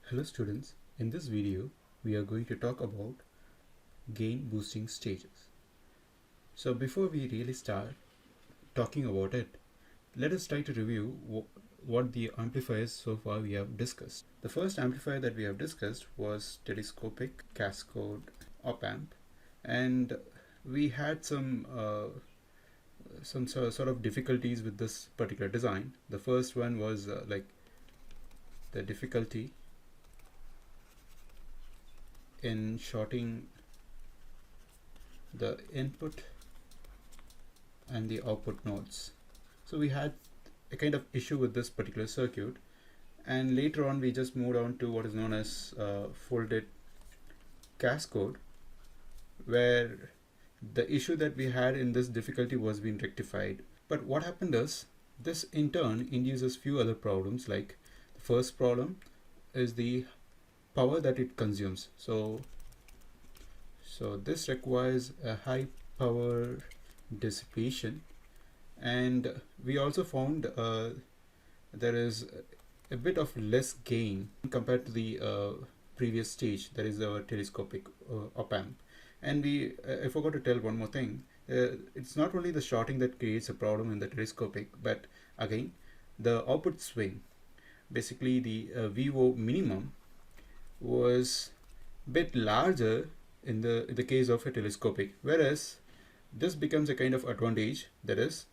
Hello students, in this video we are going to talk about gain boosting stages. So before we really start talking about it, let us try to review what the amplifiers so far we have discussed. The first amplifier that we have discussed was telescopic cascode op amp, and we had some sort of difficulties with this particular design. The first one was like the difficulty in shorting the input and the output nodes. So we had a kind of issue with this particular circuit, and later on we just moved on to what is known as folded cascode, where the issue that we had in this difficulty was being rectified. But what happened is this in turn induces few other problems. Like the first problem is the power that it consumes. So this requires a high power dissipation, and we also found there is a bit of less gain compared to the previous stage, that is our telescopic op amp. And I forgot to tell one more thing. It's not only the shorting that creates a problem in the telescopic, but again the output swing, basically the VO minimum, was a bit larger in the case of a telescopic, whereas this becomes a kind of advantage. That is,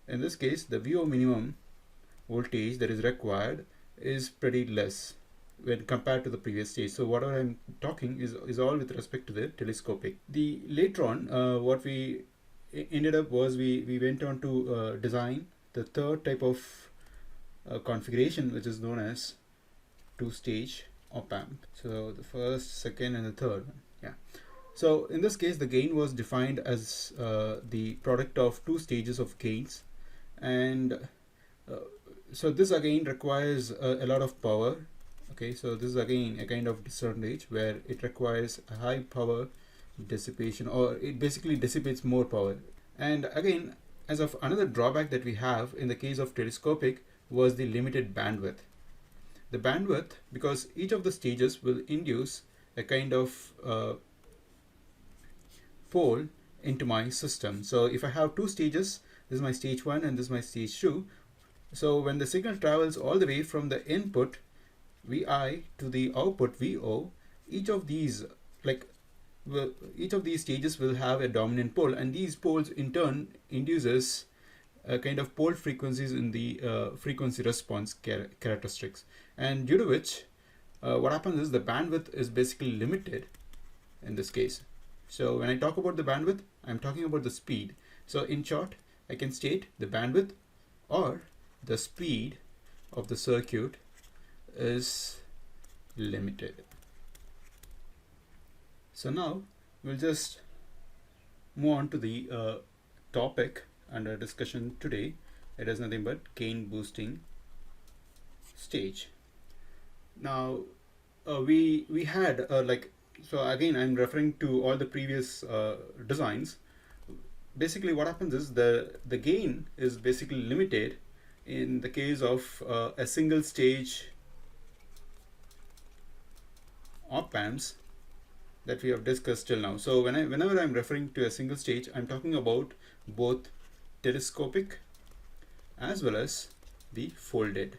in this case the VO minimum voltage that is required is pretty less when compared to the previous stage. So whatever I'm talking is all with respect to the telescopic. The later on what we ended up was we went on to design the third type of configuration, which is known as two-stage op amp. So the first, second, and the third one. Yeah. So in this case, the gain was defined as the product of two stages of gains, and so this again requires a lot of power. Okay, so this is again a kind of disadvantage where it requires a high power dissipation, or it basically dissipates more power. And again, as of another drawback that we have in the case of telescopic was the limited bandwidth. The bandwidth, because each of the stages will induce a kind of pole into my system. So if I have two stages, this is my stage 1 and this is my stage 2. So when the signal travels all the way from the input Vi to the output Vo, each of these stages will have a dominant pole, and these poles in turn induces a kind of pole frequencies in the frequency response characteristics, and due to which what happens is the bandwidth is basically limited in this case. So when I talk about the bandwidth, I'm talking about the speed. So in short, I can state the bandwidth or the speed of the circuit is limited. So now we'll just move on to the topic under discussion today. It is nothing but gain boosting stage. Now we had so again I'm referring to all the previous designs. Basically what happens is the gain is basically limited in the case of a single stage op amps that we have discussed till now. So whenever I'm referring to a single stage, I'm talking about both telescopic as well as the folded.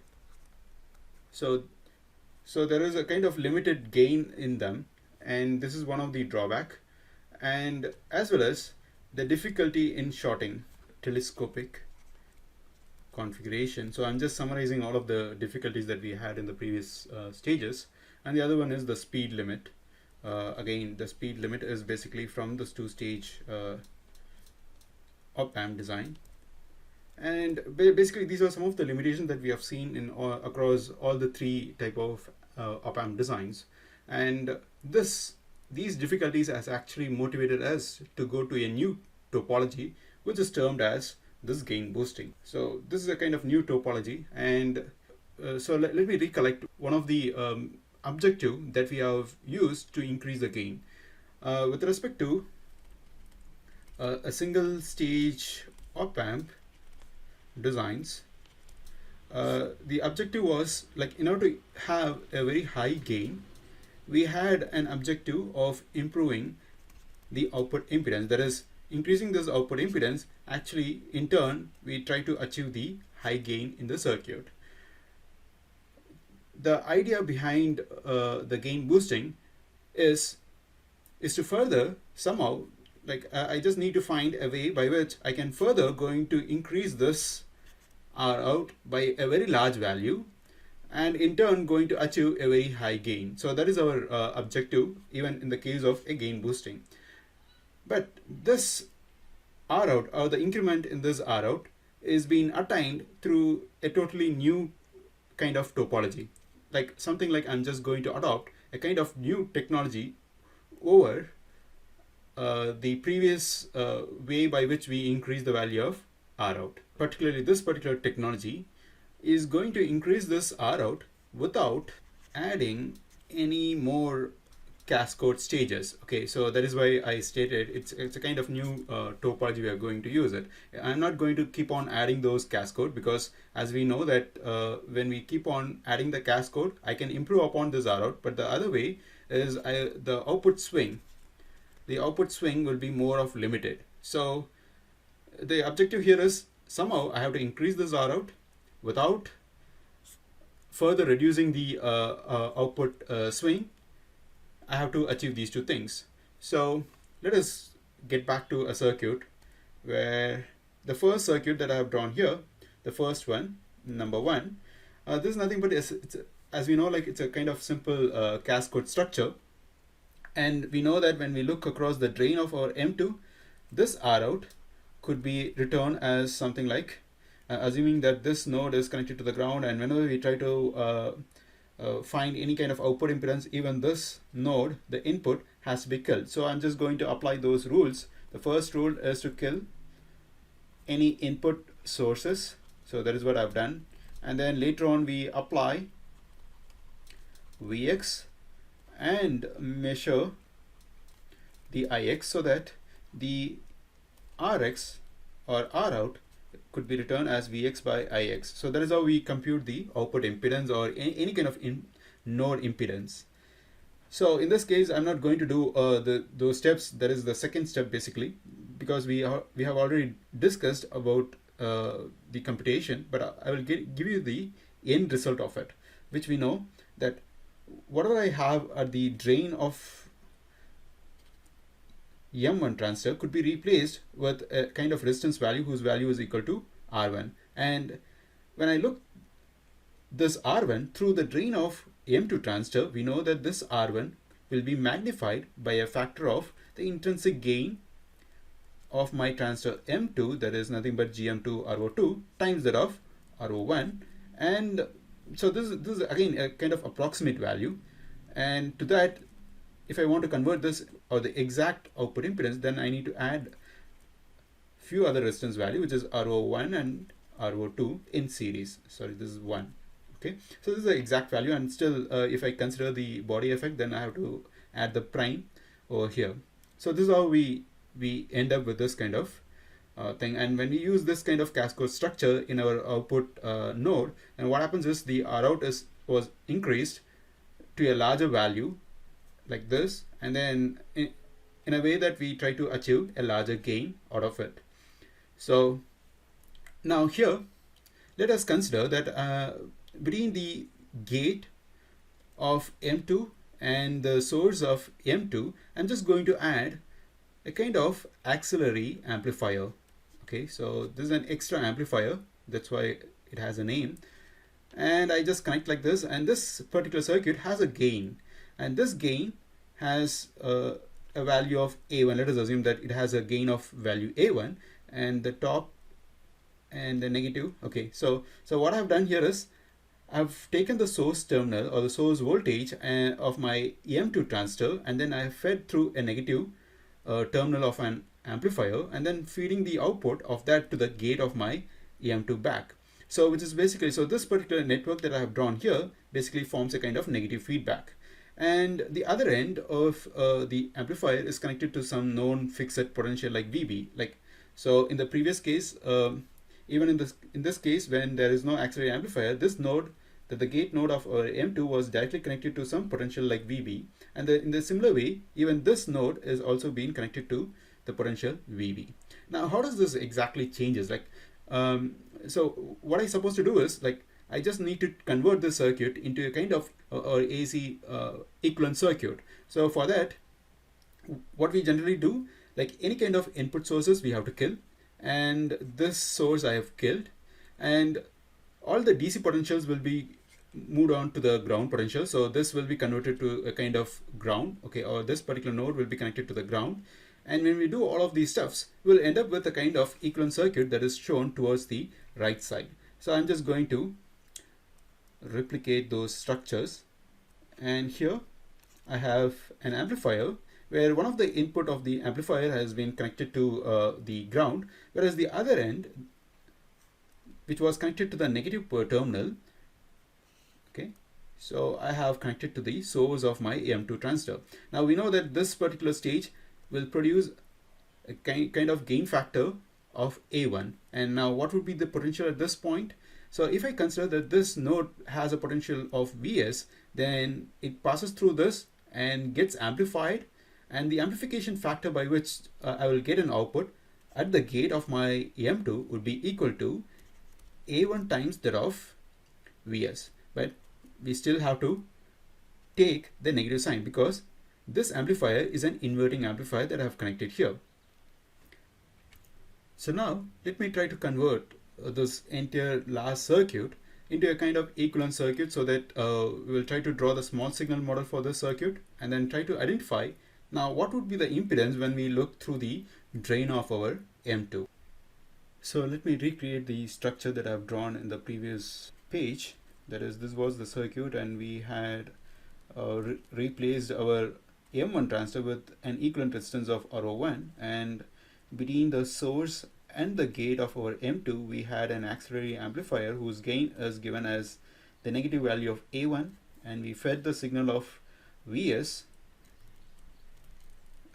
So there is a kind of limited gain in them, and this is one of the drawback, and as well as the difficulty in shorting telescopic configuration. So I'm just summarizing all of the difficulties that we had in the previous stages. And the other one is the speed limit. Again, the speed limit is basically from this two-stage op amp design. And basically these are some of the limitations that we have seen in across all the three type of op amp designs. And these difficulties has actually motivated us to go to a new topology, which is termed as this gain boosting. So this is a kind of new topology, and so let me recollect one of the objective that we have used to increase the gain with respect to a single stage op amp designs. the objective was, like, in order to have a very high gain, we had an objective of improving the output impedance. That is, increasing this output impedance, actually in turn we try to achieve the high gain in the circuit. The idea behind the gain boosting is to further somehow, like, I just need to find a way by which I can further going to increase this R out by a very large value, and in turn going to achieve a very high gain. So that is our objective, even in the case of a gain boosting. But this R out, or the increment in this R out, is being attained through a totally new kind of topology. Like something like, I'm just going to adopt a kind of new technology over the previous way by which we increase the value of R out. Particularly, this particular technology is going to increase this R out without adding any more cascode stages. Okay, so that is why I stated it's a kind of new topology we are going to use it. I'm not going to keep on adding those cascode, because as we know that when we keep on adding the cascode, I can improve upon this R out, but the other way is the output swing will be more of limited. So the objective here is somehow I have to increase this R out without further reducing the output swing. I have to achieve these two things. So let us get back to a circuit where the first circuit that I have drawn here, the first one, number one, this is nothing but as we know, like, it's a kind of simple cascode structure. And we know that when we look across the drain of our M2, this R out could be returned as something like, assuming that this node is connected to the ground, and whenever we try to find any kind of output impedance, even this node, the input, has to be killed. So I'm just going to apply those rules. The first rule is to kill any input sources. So that is what I've done. And then later on we apply Vx and measure the Ix, so that the Rx or R out could be returned as Vx by Ix. So that is how we compute the output impedance, or any kind of node impedance. So in this case, I'm not going to do those steps. That is the second step basically, because we have already discussed about the computation, but I will give you the end result of it, which we know that whatever I have at the drain of M1 transistor could be replaced with a kind of resistance value whose value is equal to R1. And when I look this R1 through the drain of M2 transistor, we know that this R1 will be magnified by a factor of the intrinsic gain of my transistor M2, that is nothing but GM2 RO2 times that of RO1. And so this is again a kind of approximate value, and to that, if I want to convert this or the exact output impedance, then I need to add few other resistance value, which is RO1 and RO2 in series. Sorry, this is 1. Okay, so this is the exact value, and still if I consider the body effect, then I have to add the prime over here. So this is how we end up with this kind of thing. And when we use this kind of cascode structure in our output node, and what happens is the R out was increased to a larger value like this, and then in a way that we try to achieve a larger gain out of it. So now here, let us consider that between the gate of M2 and the source of M2, I'm just going to add a kind of auxiliary amplifier. Okay, so this is an extra amplifier, that's why it has a name. And I just connect like this, and this particular circuit has a gain, and this gain has a value of A1. Let us assume that it has a gain of value A1, and the top and the negative. Okay, so what I've done here is I've taken the source terminal or the source voltage of my M2 transistor, and then I have fed through a negative terminal of an amplifier, and then feeding the output of that to the gate of my M2 back. So which is basically, so this particular network that I have drawn here basically forms a kind of negative feedback. And the other end of the amplifier is connected to some known fixed potential like VB. Like, so in the previous case, even in this case, when there is no auxiliary amplifier, this node, that the gate node of our M2 was directly connected to some potential like VB, and in the similar way, even this node is also being connected to the potential VB. Now, how does this exactly changes? Like, so what I'm supposed to do is, like, I just need to convert the circuit into a kind of or AC equivalent circuit. So for that, what we generally do, like any kind of input sources we have to kill, and this source I have killed, and all the DC potentials will be moved on to the ground potential. So this will be converted to a kind of ground, okay, or this particular node will be connected to the ground. And when we do all of these stuffs, we'll end up with a kind of equivalent circuit that is shown towards the right side. So I'm just going to replicate those structures, and here I have an amplifier where one of the input of the amplifier has been connected to the ground, whereas the other end, which was connected to the negative terminal, okay, so I have connected to the source of my M2 transistor. Now we know that this particular stage will produce a kind of gain factor of A1, and now what would be the potential at this point? So if I consider that this node has a potential of Vs, then it passes through this and gets amplified, and the amplification factor by which I will get an output at the gate of my M2 would be equal to A1 times that of Vs. But we still have to take the negative sign because this amplifier is an inverting amplifier that I have connected here. So now let me try to convert this entire last circuit into a kind of equivalent circuit, so that we will try to draw the small signal model for this circuit and then try to identify now what would be the impedance when we look through the drain of our M2. So let me recreate the structure that I've drawn in the previous page. That is, this was the circuit, and we had replaced our M1 transistor with an equivalent resistance of RO1, and between the source and the gate of our M2 we had an auxiliary amplifier whose gain is given as the negative value of A1, and we fed the signal of Vs,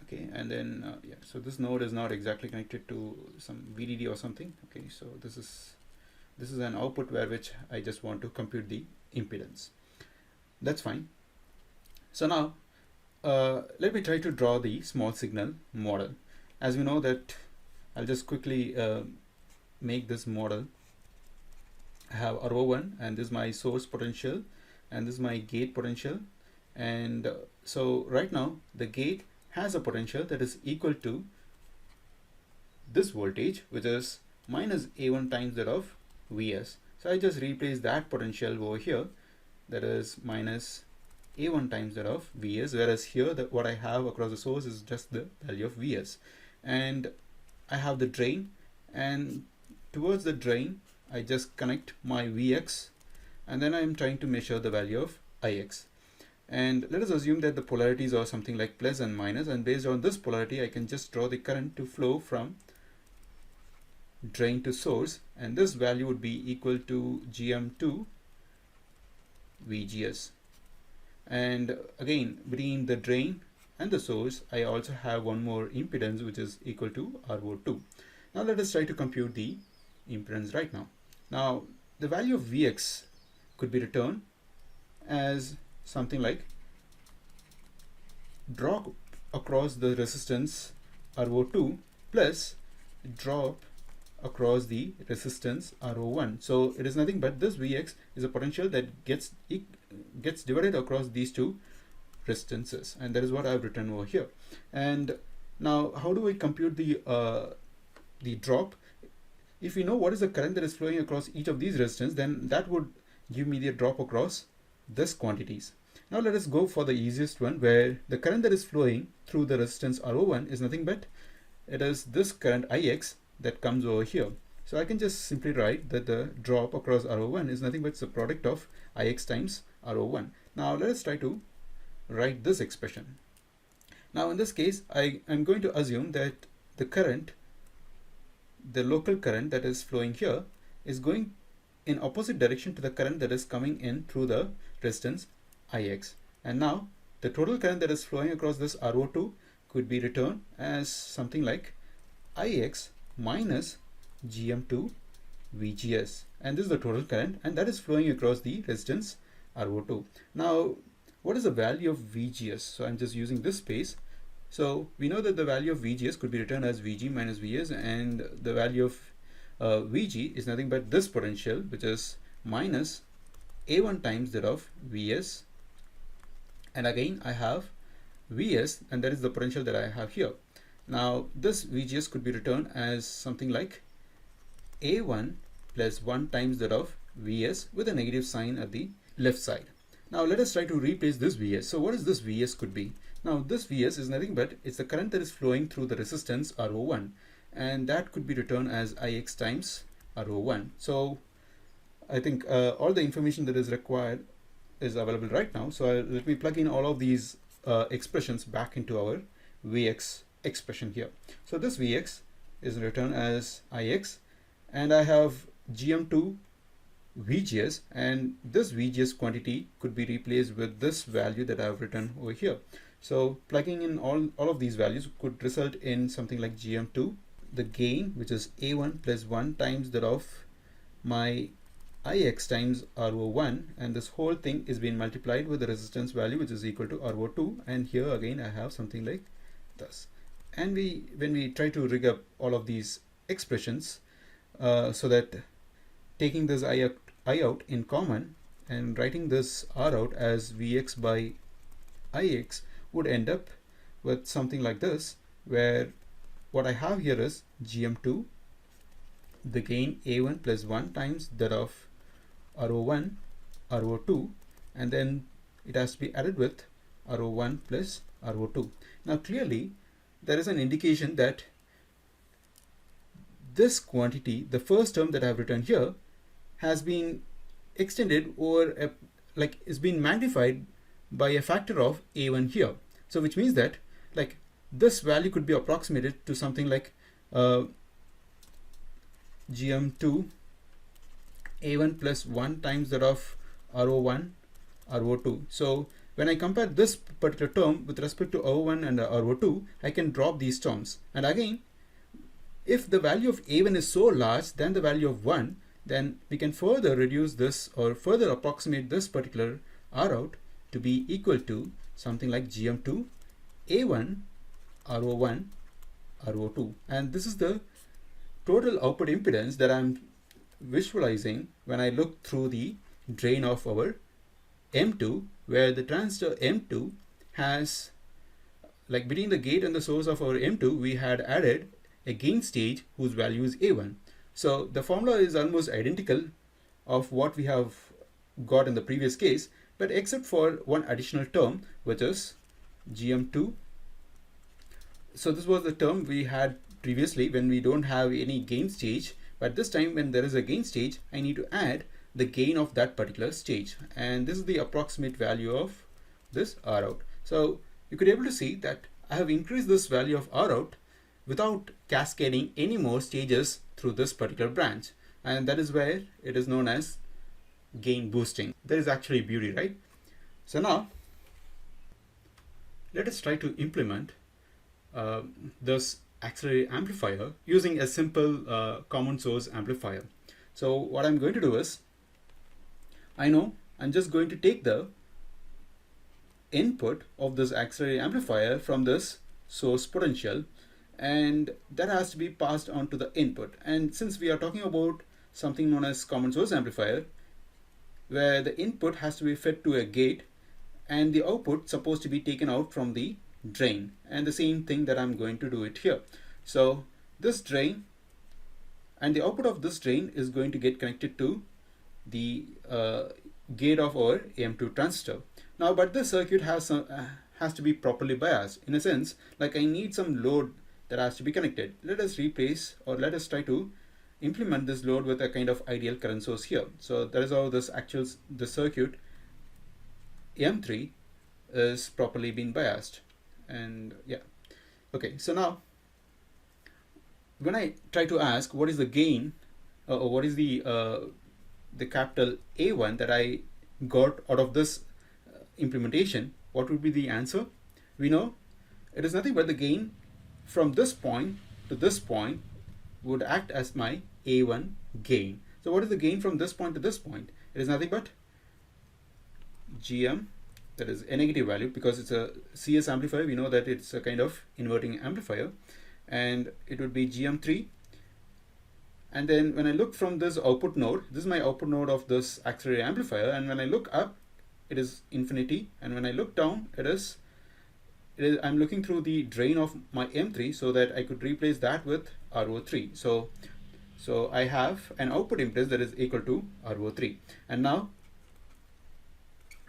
okay, and then yeah, so this node is not exactly connected to some VDD or something, okay, so this is an output where which I just want to compute the impedance. That's fine. So now let me try to draw the small signal model. As we know that, I'll just quickly make this model. I have RO1, and this is my source potential, and this is my gate potential, and so right now the gate has a potential that is equal to this voltage, which is minus A1 times that of Vs. So I just replace that potential over here, that is minus A1 times that of Vs, whereas here what I have across the source is just the value of Vs. And I have the drain, and towards the drain I just connect my Vx, and then I'm trying to measure the value of Ix. And let us assume that the polarities are something like plus and minus, and based on this polarity I can just draw the current to flow from drain to source, and this value would be equal to GM2 VGS. And again, between the drain and the source I also have one more impedance, which is equal to RO2. Now let us try to compute the impedance right now. Now the value of Vx could be returned as something like drop across the resistance RO2 plus drop across the resistance RO1. So it is nothing but this Vx is a potential that gets divided across these two resistances, and that is what I've written over here. And now how do we compute the drop? If we know what is the current that is flowing across each of these resistance, then that would give me the drop across this quantities. Now let us go for the easiest one, where the current that is flowing through the resistance RO1 is nothing but it is this current Ix that comes over here. So I can just simply write that the drop across RO1 is nothing but it's the product of Ix times RO1. Now let us try to write this expression. Now in this case I am going to assume that the current, the local current that is flowing here, is going in opposite direction to the current that is coming in through the resistance Ix. And now the total current that is flowing across this RO2 could be returned as something like Ix minus GM2 VGS, and this is the total current, and that is flowing across the resistance RO2. Now, what is the value of VGS? So I'm just using this space. So we know that the value of VGS could be written as VG minus VS, and the value of VG is nothing but this potential, which is minus A1 times that of VS, and again I have VS, and that is the potential that I have here. Now this VGS could be written as something like A1 plus 1 times that of VS with a negative sign at the left side. Now let us try to replace this VS. So what is this VS could be? Now this VS is nothing but it's the current that is flowing through the resistance RO1, and that could be written as IX times RO1. So I think all the information that is required is available right now. So let me plug in all of these expressions back into our Vx expression here. So this Vx is written as Ix, and I have GM2 VGS, and this VGS quantity could be replaced with this value that I have written over here. So plugging in all of these values could result in something like GM2, the gain, which is A1 plus 1 times that of my Ix times RO1, and this whole thing is being multiplied with the resistance value, which is equal to RO2, and here again I have something like this. And when we try to rig up all of these expressions, so that taking this I out in common and writing this R out as Vx by Ix would end up with something like this, where what I have here is GM2, the gain A1 plus 1 times that of RO1, RO2, and then it has to be added with RO1 plus RO2. Now clearly there is an indication that this quantity, the first term that I have written here, has been extended over is being magnified by a factor of A1 here. So which means that like this value could be approximated to something like GM2 A1 plus 1 times that of RO1 RO2. So when I compare this particular term with respect to RO1 and RO2, I can drop these terms. And again, if the value of A1 is so large than the value of 1, then we can further reduce this or further approximate this particular R out to be equal to something like GM2 A1 RO1 RO2. And this is the total output impedance that I'm visualizing when I look through the drain of our M2, where the transistor M2 has, like between the gate and the source of our M2, we had added a gain stage whose value is A1. So the formula is almost identical of what we have got in the previous case, but except for one additional term, which is GM2. So this was the term we had previously when we don't have any gain stage, but this time when there is a gain stage, I need to add the gain of that particular stage, and this is the approximate value of this R out. So you could be able to see that I have increased this value of R out without cascading any more stages through this particular branch, and that is where it is known as gain boosting. That is actually beauty, right? So now let us try to implement this auxiliary amplifier using a simple common source amplifier. So what I'm going to do is, I know I'm just going to take the input of this auxiliary amplifier from this source potential, and that has to be passed on to the input. And since we are talking about something known as common source amplifier, where the input has to be fed to a gate and the output supposed to be taken out from the drain, and the same thing that I'm going to do it here. So this drain and the output of this drain is going to get connected to the gate of our AM2 transistor. Now, but this circuit has to be properly biased, in a sense, like I need some load that has to be connected. Let us replace, or let us try to implement this load with a kind of ideal current source here. So that is how the circuit AM3 is properly being biased. And yeah, okay, so now when I try to ask what is the gain or what is the capital A1 that I got out of this implementation, what would be the answer? We know it is nothing but the gain from this point to this point would act as my A1 gain. So what is the gain from this point to this point? It is nothing but GM, that is a negative value, because it's a CS amplifier. We know that it's a kind of inverting amplifier, and it would be GM3. And then when I look from this output node, this is my output node of this auxiliary amplifier, and when I look up, it is infinity, and when I look down, I'm looking through the drain of my M3 so that I could replace that with RO3. So I have an output impedance that is equal to RO3, and now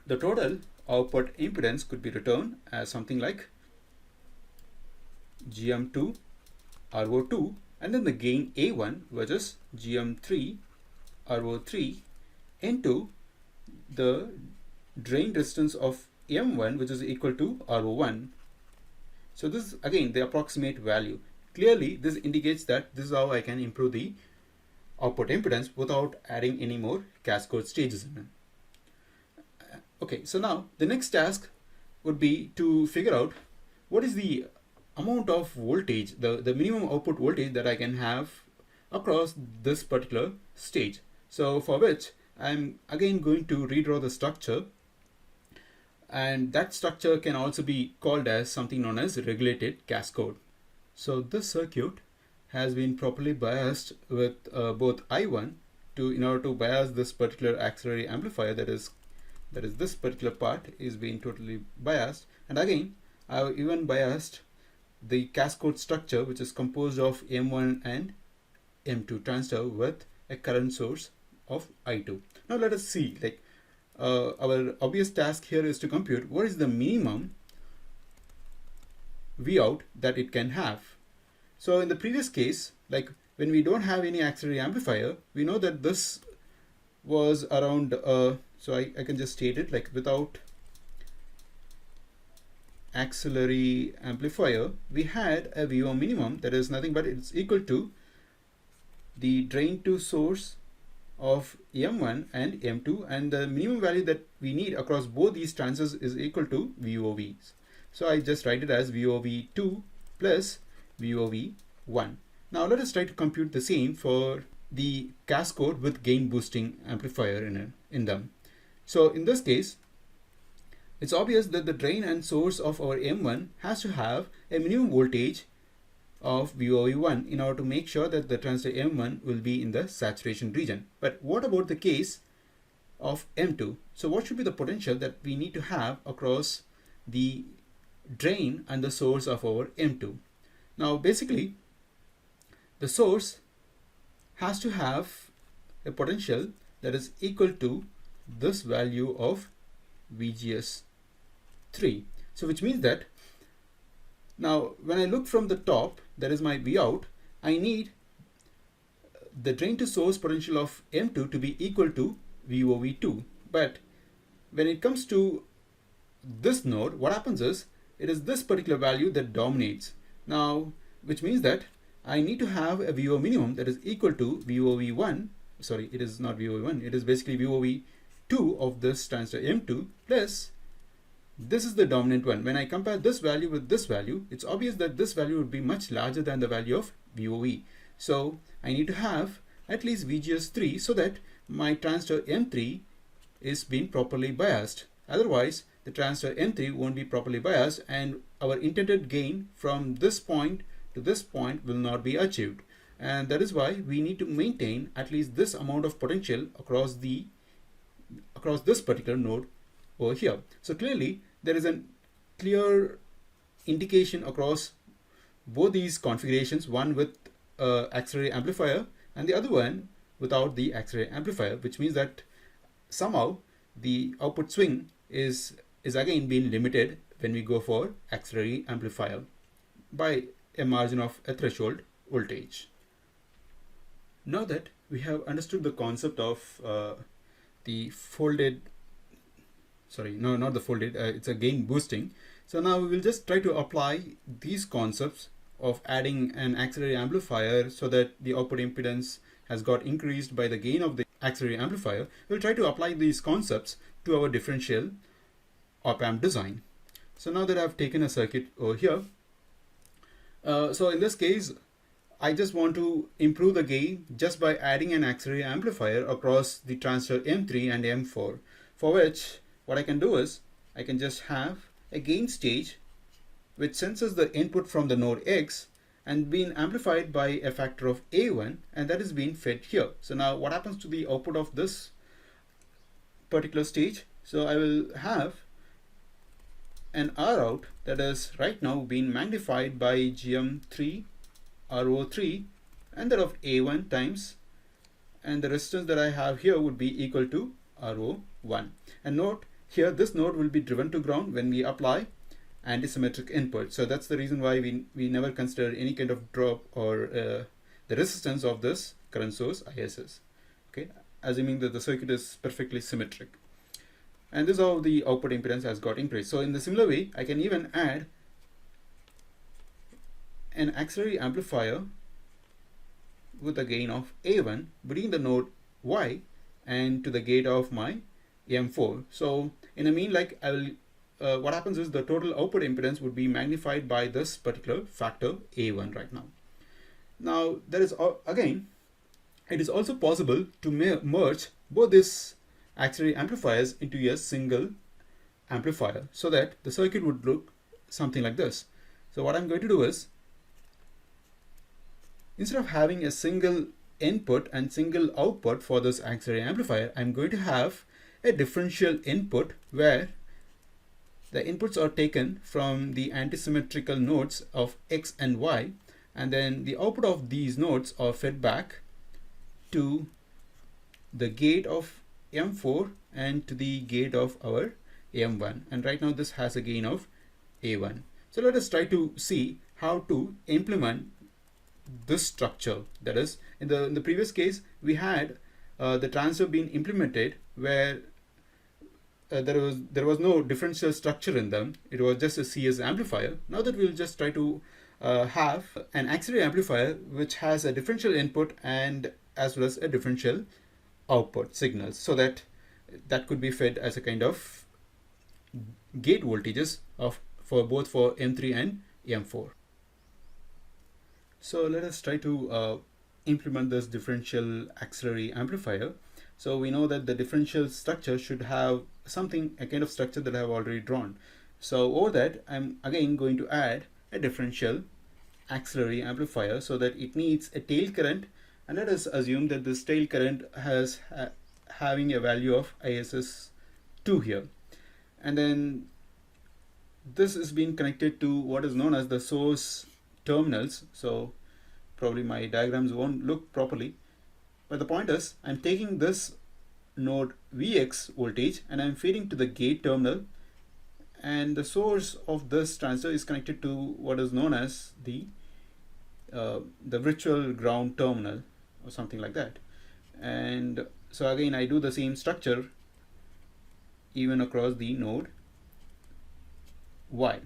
the total output impedance could be returned as something like GM2 RO2, and then the gain A1, which is GM3 RO3 into the drain resistance of M1, which is equal to RO1. So this is again the approximate value. Clearly this indicates that this is how I can improve the output impedance without adding any more cascode stages in it. Okay, so now the next task would be to figure out what is the amount of voltage, the minimum output voltage that I can have across this particular stage. So for which I'm again going to redraw the structure, and that structure can also be called as something known as regulated cascode. So this circuit has been properly biased with both I1 in order to bias this particular auxiliary amplifier, that is this particular part is being totally biased, and again I have even biased the cascode structure, which is composed of M1 and M2 transistor with a current source of I2. Now let us see, like our obvious task here is to compute what is the minimum Vout that it can have. So in the previous case, like when we don't have any auxiliary amplifier, we know that this was around so I can just state it like without auxiliary amplifier, we had a VO minimum that is nothing but it's equal to the drain to source of M1 and M2, and the minimum value that we need across both these transistors is equal to VOVs. So I just write it as VOV2 plus VOV1. Now let us try to compute the same for the cascode with gain boosting amplifier in them. So in this case, it's obvious that the drain and source of our M1 has to have a minimum voltage of VOV1 in order to make sure that the transistor M1 will be in the saturation region. But what about the case of M2? So what should be the potential that we need to have across the drain and the source of our M2? Now basically the source has to have a potential that is equal to this value of VGS3. So which means that now when I look from the top, that is my Vout, I need the drain to source potential of M2 to be equal to VOV2. But when it comes to this node, what happens is it is this particular value that dominates. Now which means that I need to have a VO minimum that is equal to VOV1. Sorry, it is not VOV1, it is basically VOV2 of this transistor M2 plus this is the dominant one. When I compare this value with this value, it's obvious that this value would be much larger than the value of VOV. So I need to have at least VGS3 so that my transistor M3 is being properly biased. Otherwise, the transistor M3 won't be properly biased and our intended gain from this point to this point will not be achieved. And that is why we need to maintain at least this amount of potential across this particular node over here. So clearly there is a clear indication across both these configurations, one with auxiliary amplifier and the other one without the auxiliary amplifier, which means that somehow the output swing is again being limited when we go for auxiliary amplifier by a margin of a threshold voltage. Now that we have understood the concept of the folded, sorry, no, not the folded, it's a gain boosting. So now we will just try to apply these concepts of adding an auxiliary amplifier so that the output impedance has got increased by the gain of the auxiliary amplifier. We'll try to apply these concepts to our differential op-amp design. So now that I've taken a circuit over here, so in this case, I just want to improve the gain just by adding an auxiliary amplifier across the transistor M3 and M4, for which what I can do is I can just have a gain stage which senses the input from the node X and being amplified by a factor of A1, and that is being fed here. So now what happens to the output of this particular stage? So I will have an R out that is right now being magnified by GM3 RO3 and that of A1 times, and the resistance that I have here would be equal to RO1. And note here, this node will be driven to ground when we apply antisymmetric input. So that's the reason why we never consider any kind of drop or the resistance of this current source ISS. Okay, assuming that the circuit is perfectly symmetric. And this is how the output impedance has got increased. So in the similar way, I can even add an auxiliary amplifier with a gain of A1 between the node Y and to the gate of my M4. So in a mean, like I will, what happens is the total output impedance would be magnified by this particular factor A1 right now. Now there is again, it is also possible to merge both these auxiliary amplifiers into a single amplifier so that the circuit would look something like this. So what I'm going to do is, instead of having a single input and single output for this auxiliary amplifier, I'm going to have a differential input where the inputs are taken from the antisymmetrical nodes of X and Y, and then the output of these nodes are fed back to the gate of M4 and to the gate of our M1. And right now this has a gain of A1. So let us try to see how to implement this structure. That is, in the previous case, we had the transistor being implemented where there was no differential structure in them. It was just a CS amplifier. Now that we'll just try to have an auxiliary amplifier which has a differential input and as well as a differential output signals, so that could be fed as a kind of gate voltages for both for M3 and M4. So let us try to implement this differential auxiliary amplifier. So we know that the differential structure should have something, a kind of structure that I have already drawn. So over that, I'm again going to add a differential auxiliary amplifier so that it needs a tail current, and let us assume that this tail current has having a value of ISS2 here. And then this is being connected to what is known as the source terminals. So probably my diagrams won't look properly, but the point is I'm taking this node Vx voltage and I'm feeding to the gate terminal, and the source of this transistor is connected to what is known as the virtual ground terminal or something like that. And so again I do the same structure even across the node Y,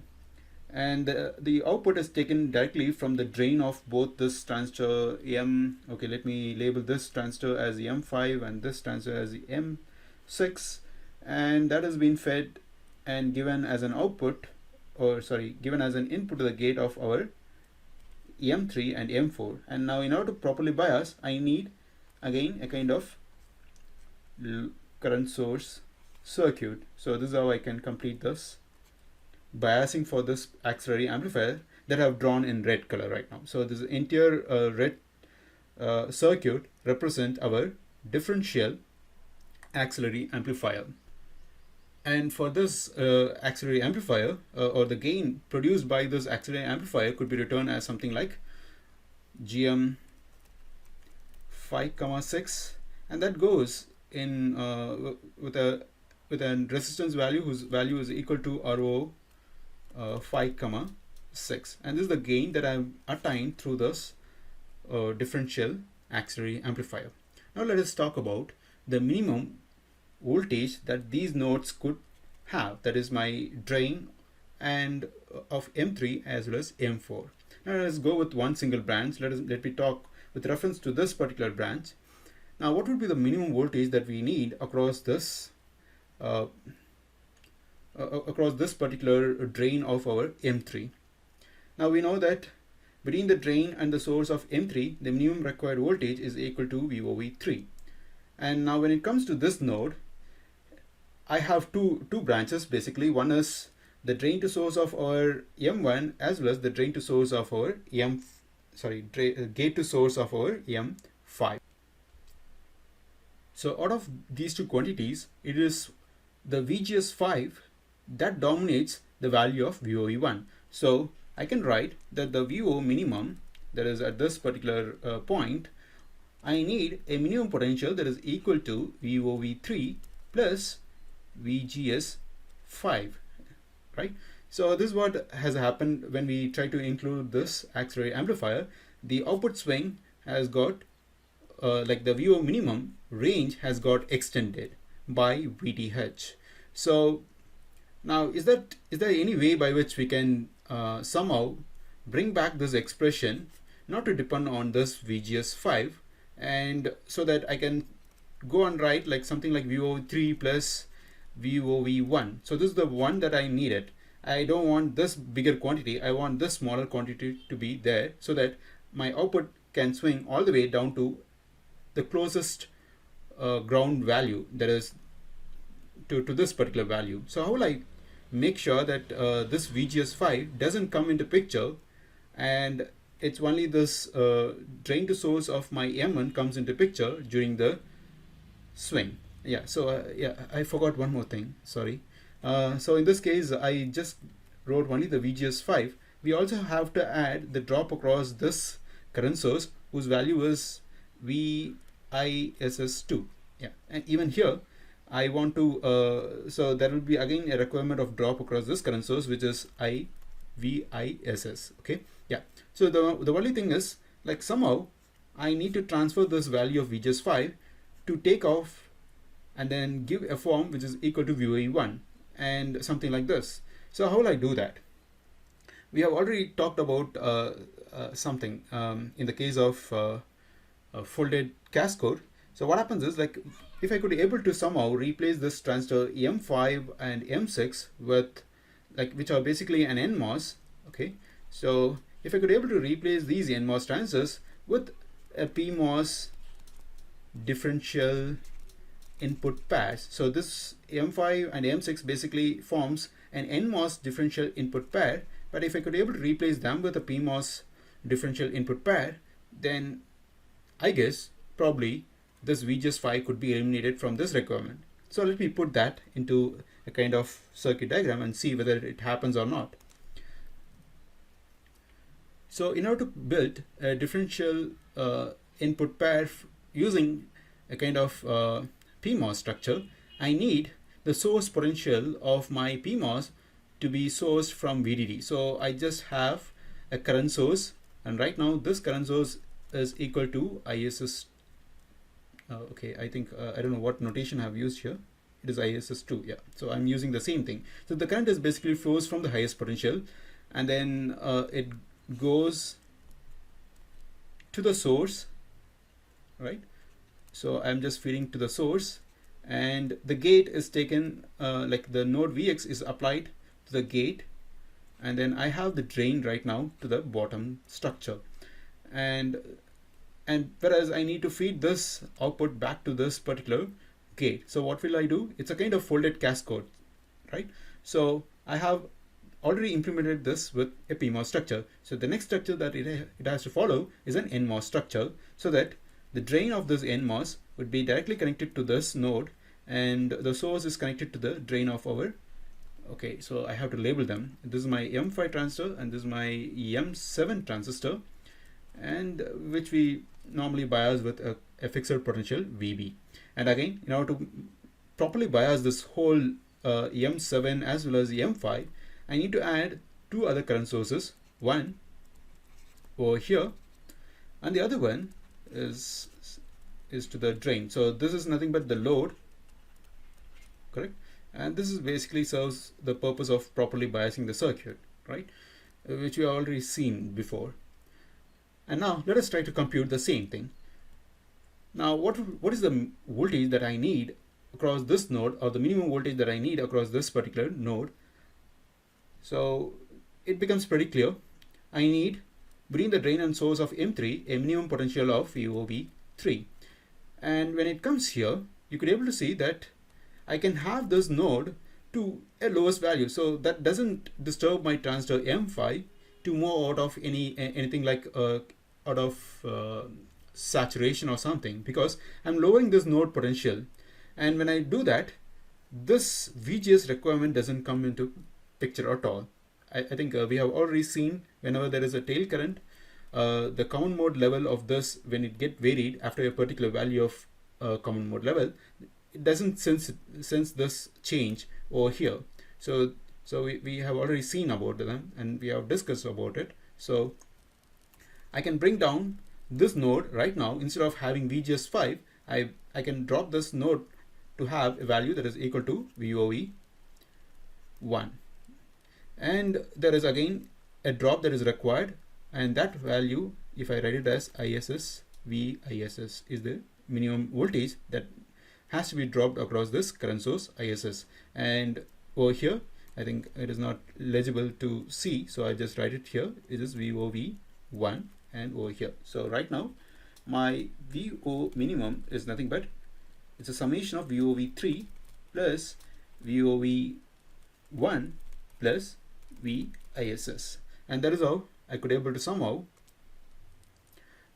and the output is taken directly from the drain of both this transistor okay, let me label this transistor as the M5 and this transistor as the M6, and that has been fed and given as an output, or sorry, given as an input to the gate of our M3 and M4. And now in order to properly bias, I need again a kind of current source circuit. So this is how I can complete this biasing for this auxiliary amplifier that I have drawn in red color right now. So this entire red circuit represent our differential auxiliary amplifier. And for this auxiliary amplifier, or the gain produced by this auxiliary amplifier could be written as something like GM 5,6, and that goes in with a resistance value whose value is equal to RO 5,6, and this is the gain that I've attained through this differential auxiliary amplifier. Now let us talk about the minimum voltage that these nodes could have, that is my drain and of M3 as well as M4. Now let's go with one single branch. Let me talk with reference to this particular branch. Now what would be the minimum voltage that we need across this particular drain of our M3? Now we know that between the drain and the source of M3, the minimum required voltage is equal to VOV3. And now when it comes to this node, I have two branches basically. One is the drain to source of our M1 as well as the drain to source of our gate to source of our M5. So out of these two quantities, it is the VGS5 that dominates the value of VOE1. So I can write that the VO minimum, that is at this particular point, I need a minimum potential that is equal to VOV3 plus VGS5, right? So this is what has happened when we try to include this auxiliary amplifier. The output swing has got like the VO minimum range has got extended by VTH. So now is there any way by which we can somehow bring back this expression not to depend on this VGS5, and so that I can go and write like something like VO3 plus VOV1. So this is the one that I needed. I don't want this bigger quantity, I want this smaller quantity to be there so that my output can swing all the way down to the closest ground value, that is to this particular value. So how will I make sure that this VGS5 doesn't come into picture and it's only this drain to source of my M1 comes into picture during the swing? Yeah, so yeah, I forgot one more thing, sorry. So in this case, I just wrote only the VGS5. We also have to add the drop across this current source whose value is VISS2. Yeah, and even here I want to, so there will be again a requirement of drop across this current source, which is VISS. Okay, yeah. So the only thing is, like, somehow I need to transfer this value of VGS5 to take off and then give a form which is equal to VOE1 and something like this. So how will I do that? We have already talked about something in the case of a folded cascode. So what happens is, like, if I could be able to somehow replace this transistor M5 and M6 with, like, which are basically an NMOS, okay, so if I could be able to replace these NMOS transistors with a PMOS differential input pairs. So this M5 and M6 basically forms an NMOS differential input pair, but if I could be able to replace them with a PMOS differential input pair, then I guess probably this VGS5 could be eliminated from this requirement. So let me put that into a kind of circuit diagram and see whether it happens or not. So in order to build a differential input pair using a kind of PMOS structure, I need the source potential of my PMOS to be sourced from VDD. So I just have a current source, and right now this current source is equal to ISS. Okay, I think I don't know what notation I have used here. It is ISS2. Yeah, so I'm using the same thing. So the current is basically flows from the highest potential, and then it goes to the source, right? So I'm just feeding to the source, and the gate is taken, like the node Vx is applied to the gate, and then I have the drain right now to the bottom structure, and whereas I need to feed this output back to this particular gate. So what will I do? It's a kind of folded cascode, right? So I have already implemented this with a PMOS structure. So the next structure that it has to follow is an NMOS structure, so that the drain of this NMOS would be directly connected to this node, and the source is connected to the drain of our, okay, so I have to label them. This is my M5 transistor and this is my M7 transistor, and which we normally bias with a fixed potential VB. And again, in order to properly bias this whole M7 as well as M5, I need to add two other current sources, one over here and the other one is to the drain. So this is nothing but the load, correct? And this is basically serves the purpose of properly biasing the circuit, right? Which we have already seen before. And now let us try to compute the same thing. Now what is the voltage that I need across this node, or the minimum voltage that I need across this particular node? So it becomes pretty clear. I need between the drain and source of M3 a minimum potential of VOV3. And when it comes here, you could be able to see that I can have this node to a lowest value, so that doesn't disturb my transistor M5 to move out of anything like out of saturation or something, because I'm lowering this node potential. And when I do that, this VGS requirement doesn't come into picture at all. I think we have already seen whenever there is a tail current, the common mode level of this, when it get varied after a particular value of common mode level, it doesn't sense this change over here. So we have already seen about them and we have discussed about it. So I can bring down this node right now. Instead of having VGS 5, I can drop this node to have a value that is equal to VOE 1. And there is again a drop that is required, and that value, if I write it as ISS, VISS is the minimum voltage that has to be dropped across this current source ISS. And over here, I think it is not legible to see, so I just write it here. It is VOV1 and over here. So right now, my VO minimum is nothing but it's a summation of VOV3 plus VOV1 plus VISS, and that is how I could able to somehow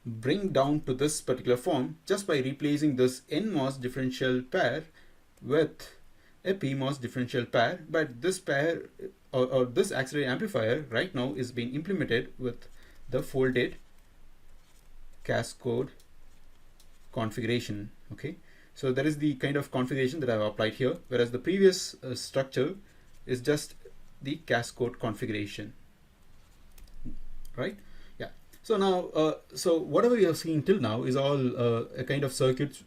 bring down to this particular form just by replacing this NMOS differential pair with a PMOS differential pair. But this pair or this auxiliary amplifier right now is being implemented with the folded cascode configuration. Okay, so that is the kind of configuration that I have applied here, whereas the previous structure is just the cascode configuration, right? Yeah. So now, so whatever we have seen till now is all a kind of circuits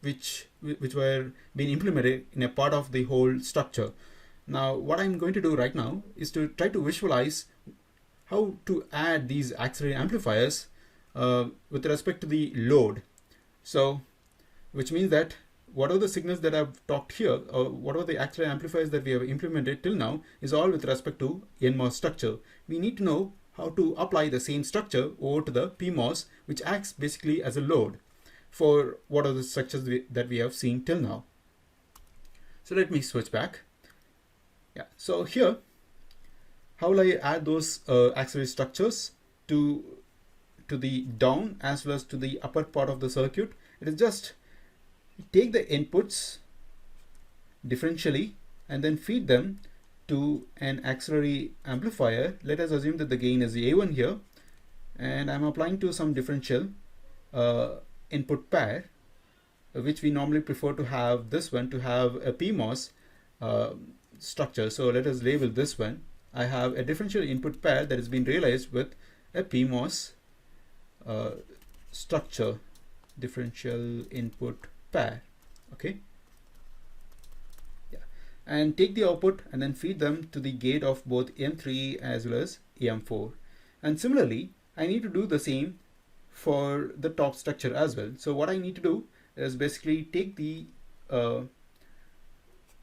which were being implemented in a part of the whole structure. Now, what I'm going to do right now is to try to visualize how to add these auxiliary amplifiers with respect to the load. So, which means that whatever the signals that I've talked here, or whatever the auxiliary amplifiers that we have implemented till now, is all with respect to NMOS structure. We need to know how to apply the same structure over to the PMOS, which acts basically as a load for what are the structures that we have seen till now. So let me switch back. Yeah. So here, how will I add those auxiliary structures to the down as well as to the upper part of the circuit? It is just take the inputs differentially and then feed them to an auxiliary amplifier. Let us assume that the gain is A1 here, and I'm applying to some differential input pair, which we normally prefer to have this one to have a PMOS structure. So let us label this one. I have a differential input pair that has been realized with a PMOS structure, differential input pair. Okay. Yeah. And take the output and then feed them to the gate of both M3 as well as M4. And similarly, I need to do the same for the top structure as well. So what I need to do is basically take the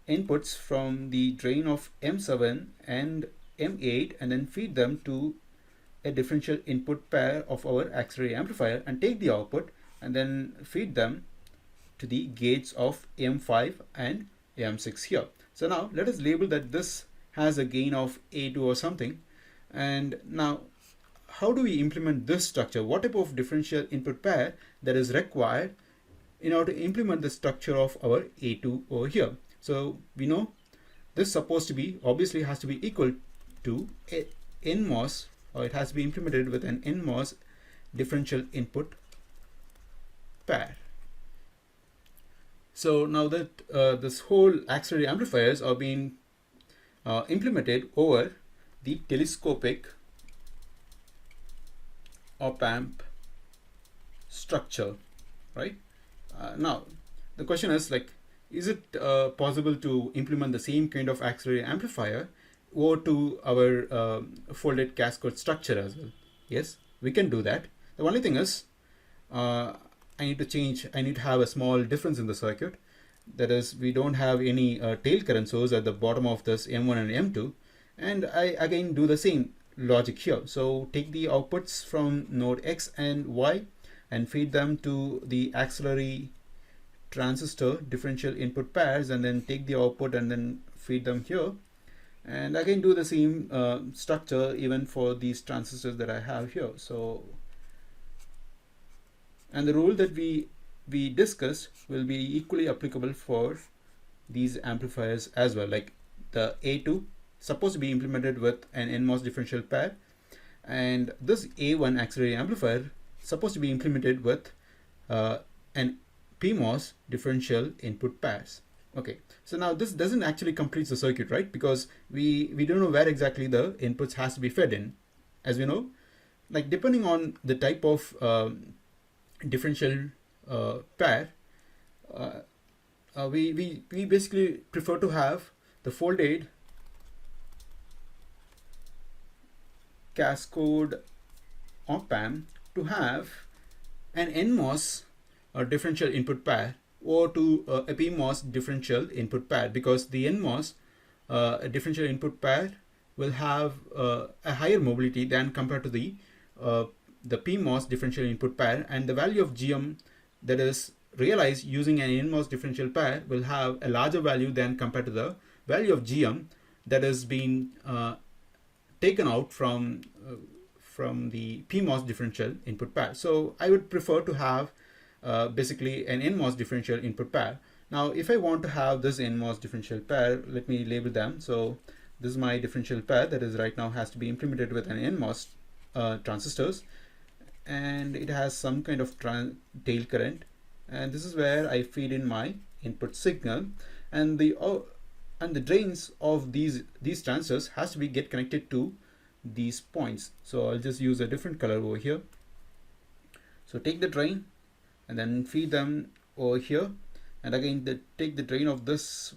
inputs from the drain of M7 and M8 and then feed them to a differential input pair of our auxiliary amplifier, and take the output and then feed them to the gates of M5 and M6 here. So now let us label that this has a gain of A2 or something. And now, how do we implement this structure? What type of differential input pair that is required in order to implement the structure of our A2 over here? So we know this is supposed to be, obviously has to be equal to a NMOS, or it has to be implemented with an NMOS differential input pair. So now that this whole auxiliary amplifiers are being implemented over the telescopic op-amp structure, right? Now the question is, like, is it possible to implement the same kind of auxiliary amplifier over to our folded cascode structure as well? Yes, we can do that. The only thing is, I need to have a small difference in the circuit. That is, we don't have any tail current source at the bottom of this M1 and M2. And I again do the same. logic here. So take the outputs from node X and Y and feed them to the auxiliary transistor differential input pairs, and then take the output and then feed them here. And again do the same structure even for these transistors that I have here. So, and the rule that we discussed will be equally applicable for these amplifiers as well. Like the A2 supposed to be implemented with an NMOS differential pair, and this A1 auxiliary amplifier supposed to be implemented with an PMOS differential input pairs. Okay, so now this doesn't actually complete the circuit, right? Because we don't know where exactly the inputs has to be fed in. As we know, like depending on the type of differential pair, we basically prefer to have the folded cascode op-amp to have an NMOS differential input pair, or to a PMOS differential input pair, because the NMOS differential input pair will have a higher mobility than compared to the PMOS differential input pair, and the value of GM that is realized using an NMOS differential pair will have a larger value than compared to the value of GM that is being taken out from the PMOS differential input pair. So I would prefer to have basically an NMOS differential input pair. Now if I want to have this NMOS differential pair, let me label them. So this is my differential pair that is right now has to be implemented with an NMOS transistors, and it has some kind of tail current, and this is where I feed in my input signal, and the drains of these transistors has to be get connected to these points. So I'll just use a different color over here. So take the drain and then feed them over here, and again take the drain of this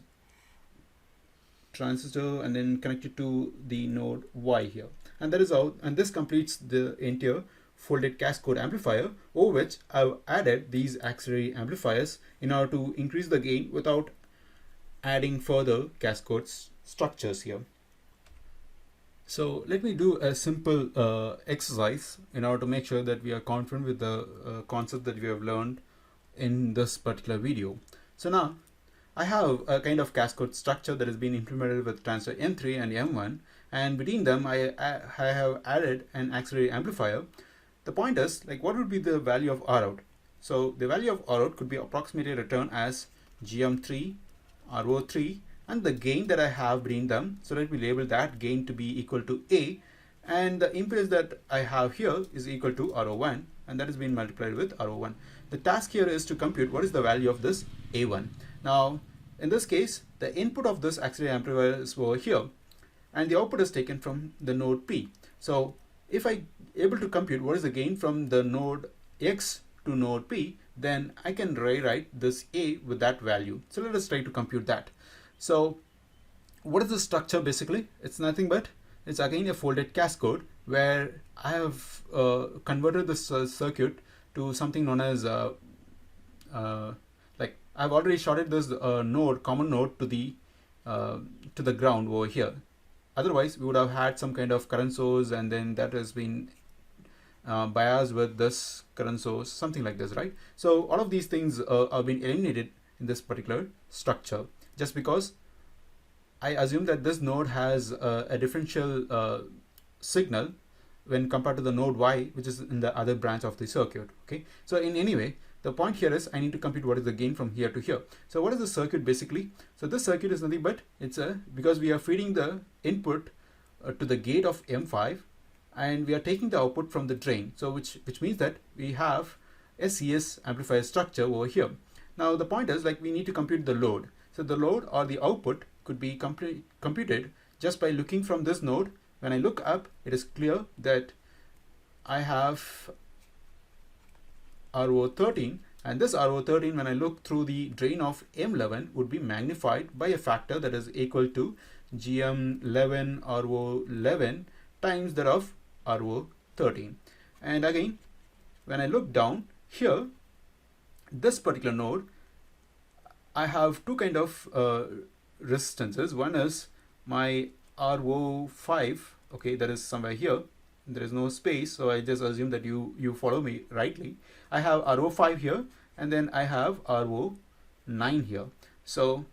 transistor and then connect it to the node Y here, and that is out, and this completes the entire folded cascode amplifier, over which I've added these auxiliary amplifiers in order to increase the gain without adding further cascode structures here. So let me do a simple exercise in order to make sure that we are confident with the concept that we have learned in this particular video. So now I have a kind of cascode structure that has been implemented with transistor M3 and M1, and between them I have added an auxiliary amplifier. The point is, like, what would be the value of Rout? So the value of Rout could be approximately returned as GM3, RO3, and the gain that I have between them. So let me label that gain to be equal to A, and the impedance that I have here is equal to RO1, and that has been multiplied with RO1. The task here is to compute what is the value of this A1. Now in this case, the input of this auxiliary amplifier is over here, and the output is taken from the node P. So if I able to compute what is the gain from the node X to node P, then I can rewrite this A with that value. So let us try to compute that. So what is the structure basically? It's nothing but it's again a folded cascode, where I have converted this circuit to something known as like I've already shorted this common node to the ground over here. Otherwise we would have had some kind of current source, and then that has been biased with this current source, something like this, right? So all of these things are being eliminated in this particular structure, just because I assume that this node has a differential signal when compared to the node Y, which is in the other branch of the circuit. Okay, so in any way, the point here is I need to compute what is the gain from here to here. So what is the circuit basically? So this circuit is nothing but it's because we are feeding the input to the gate of M5, and we are taking the output from the drain. So which means that we have a CS amplifier structure over here. Now the point is, like, we need to compute the load. So the load or the output could be computed just by looking from this node. When I look up, it is clear that I have RO13, and this RO13, when I look through the drain of M11, would be magnified by a factor that is equal to GM11 RO11 times that of RO13. And again, when I look down here, this particular node, I have two kind of resistances. One is my RO5 okay, that is somewhere here. There is no space, so I just assume that you follow me rightly. I have RO5 here, and then I have RO9 here. So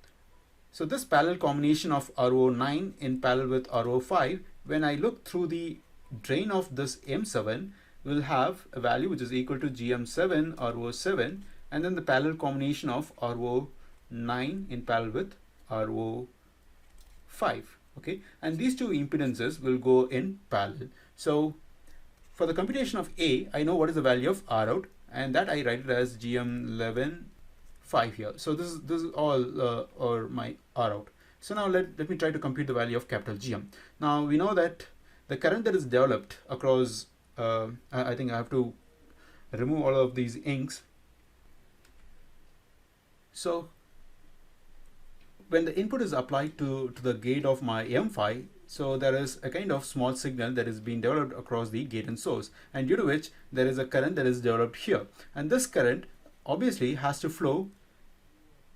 this parallel combination of RO9 in parallel with RO5, when I look through the drain of this M7, will have a value which is equal to GM7 RO7, and then the parallel combination of RO9 in parallel with RO5. Okay, and these two impedances will go in parallel. So for the computation of A, I know what is the value of R out, and that I write it as GM11 5 here. So this is all or my R out. So now let me try to compute the value of capital GM. Now we know that the current that is developed across, I think I have to remove all of these inks. So when the input is applied to the gate of my M5, so there is a kind of small signal that is being developed across the gate and source, and due to which there is a current that is developed here, and this current obviously has to flow,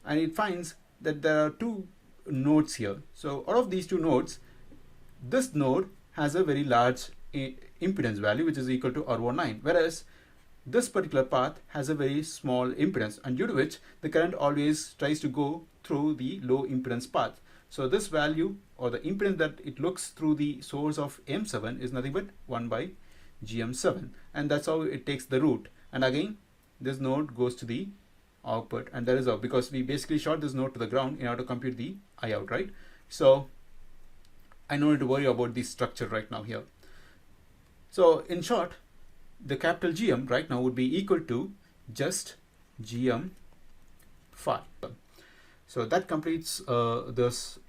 and it finds that there are two nodes here. So out of these two nodes, this node has a very large impedance value which is equal to RO9, whereas this particular path has a very small impedance, and due to which the current always tries to go through the low impedance path. So this value, or the impedance that it looks through the source of M7, is nothing but 1 by GM7, and that's how it takes the route. And again, this node goes to the output, and that is how, because we basically short this node to the ground in order to compute the I out, right? So I don't need to worry about the structure right now here. So in short, the capital GM right now would be equal to just GM5. So that completes this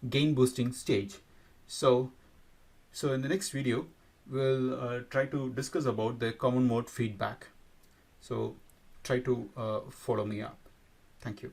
gain boosting stage. So in the next video, we'll try to discuss about the common mode feedback. So try to follow me up. Thank you.